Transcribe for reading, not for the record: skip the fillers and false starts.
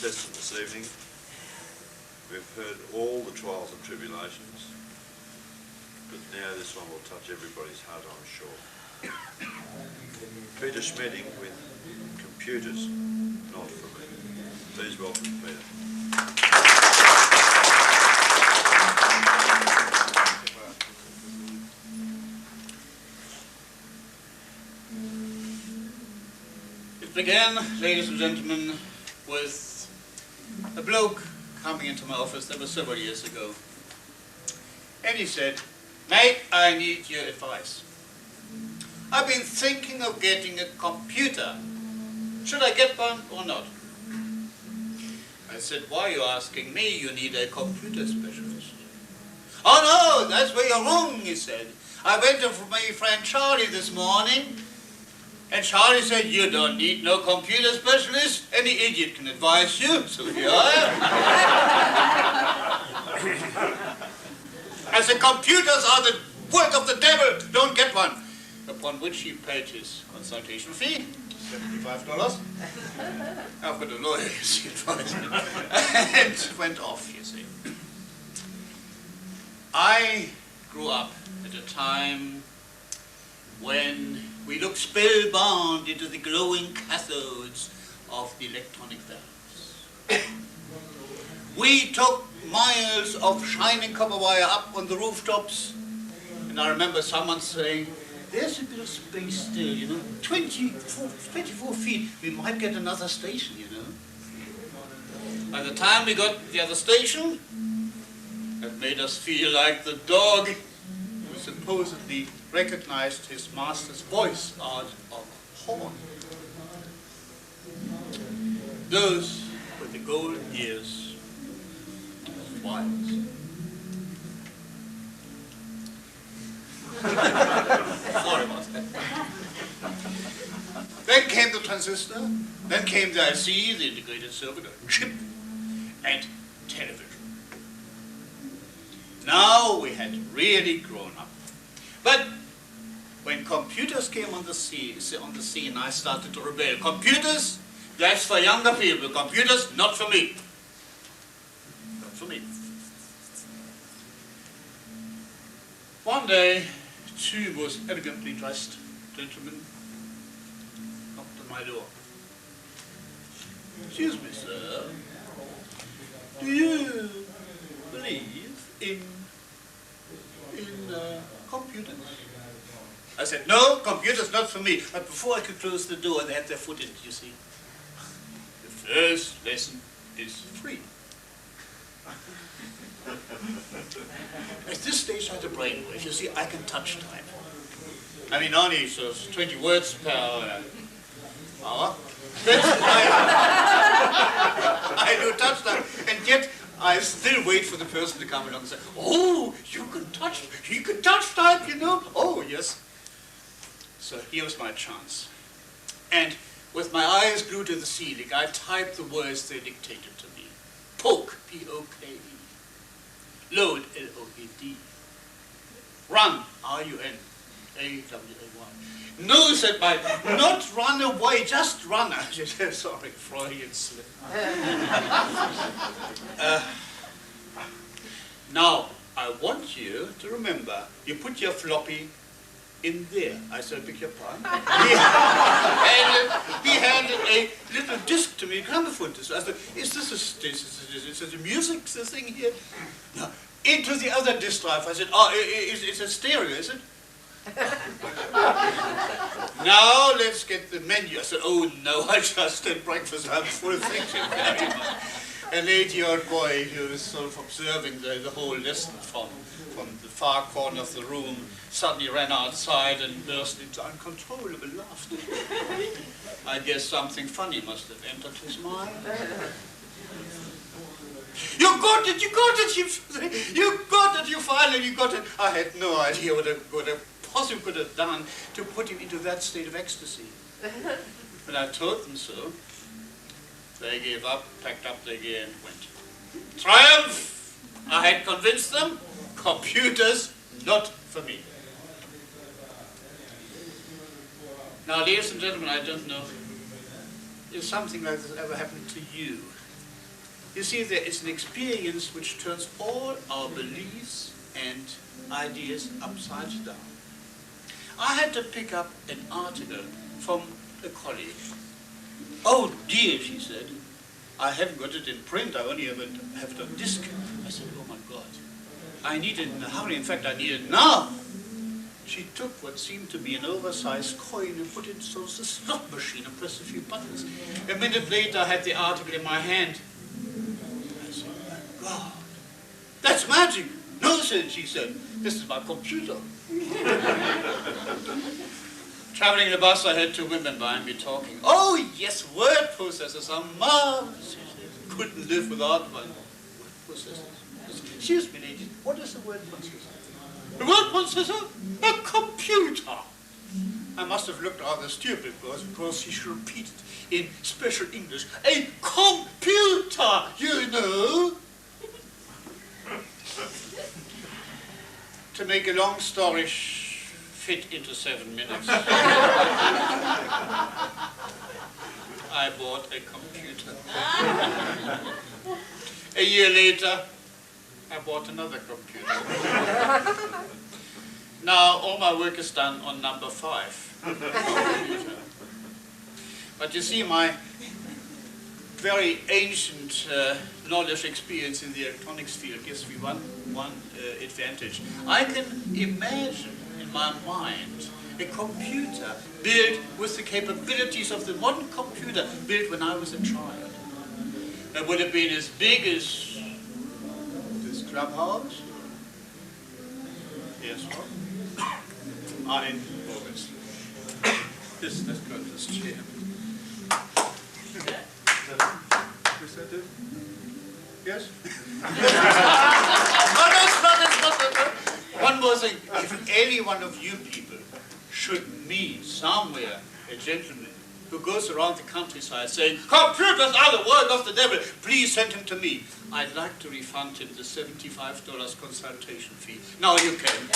Testament this evening. We've heard all the trials and tribulations, but now this one will touch everybody's heart, I'm sure. Peter Schmedding with Computers, Not For Me. Please welcome Peter. It began, ladies and gentlemen, with a bloke coming into my office. That was several years ago. And he said, "Mate, I need your advice. I've been thinking of getting a computer. Should I get one or not?" I said, "Why are you asking me? You need a computer specialist." "Oh no, that's where you're wrong," he said. "I went to my friend Charlie this morning, and Charlie said, you don't need no computer specialist. Any idiot can advise you." So here I am. I said, "Computers are the work of the devil. Don't get one." Upon which he paid his consultation fee, $75. I've got a lawyer, you see, advised me. And went off, you see. I grew up at a time when we looked spellbound into the glowing cathodes of the electronic valves. We took miles of shining copper wire up on the rooftops, and I remember someone saying, "There's a bit of space still, you know, 24 feet, we might get another station, you know." By the time we got the other station, it made us feel like the dog who supposedly recognized his master's voice out of horn. Those were the golden years of wires. Sorry about that. Then came the transistor, then came the IC, the integrated circuit, chip, and television. Now we had really grown up. But when computers came on the scene, I started to rebel. Computers, that's for younger people. Computers, not for me. Not for me. One day, two most elegantly dressed gentlemen knocked on my door. "Excuse me, sir. Do you believe in computers?" I said, "No, computers not for me." But before I could close the door, they had their foot in it, you see. The first lesson is free. At this stage I had a brainwave. You see, I can touch type. I mean, only so 20 words per hour. That's why I do touch type. And yet, I still wait for the person to come along and say, "Oh, he can touch type, you know." "Oh, yes." So here's my chance. And with my eyes glued to the ceiling, I typed the words they dictated to me. Poke, P-O-K-E. Load, L-O-A-D. Run, R-U-N-A-W-A-Y. "No," said my, "not run away, just run." Sorry, Freudian slip. Now, I want you to remember, you put your floppy in there. I said, "Beg your pardon?" He handed a little disc to me, a gramophone disc. I said, "Is this a music thing here?" No. Into the other disc drive. I said, "Oh, it's a stereo, is it?" "Now let's get the menu." I said, "Oh no, I just had breakfast. I'm full, thank you very much." An 8-year-old boy who was sort of observing the whole lesson from the far corner of the room suddenly ran outside and burst into uncontrollable laughter. I guess something funny must have entered his mind. "You got it, you got it, you got it, you finally got it." I had no idea what I possibly could have done to put him into that state of ecstasy. But I told them so. They gave up, packed up their gear and went. Triumph! I had convinced them. Computers, not for me. Now, ladies and gentlemen, I don't know if something like this ever happened to you. You see, there is an experience which turns all our beliefs and ideas upside down. I had to pick up an article from a colleague. "Oh dear," she said, "I haven't got it in print, I only have it on disc." I said, "Oh my God, I need it in a hurry, in fact I need it now." She took what seemed to be an oversized coin and put it into the slot machine and pressed a few buttons. A minute later I had the article in my hand. I said, "My God, that's magic." "No," she said, "this is my computer." Traveling in the bus, I heard two women behind me talking. "Oh yes, word processors are marvelous," she said. "Couldn't live without one." Word processors? Excuse me, ladies, what is a word processor? A word processor? A computer. I must have looked rather stupid because she repeated in special English, "A computer, you know." To make a long story fit into 7 minutes, I bought a computer. A year later, I bought another computer. Now all my work is done on number 5. But you see, my very ancient knowledge experience in the electronics field gives me one advantage. I can imagine in my mind a computer built with the capabilities of the modern computer built when I was a child. That would have been as big as this clubhouse. Yes, what? In August. Let's go to this chair. Is that it? Yes? No, that's not. One more thing. If any one of you people should meet somewhere a gentleman who goes around the countryside saying, "Computers are the work of the devil," please send him to me. I'd like to refund him the $75 consultation fee. Now you can.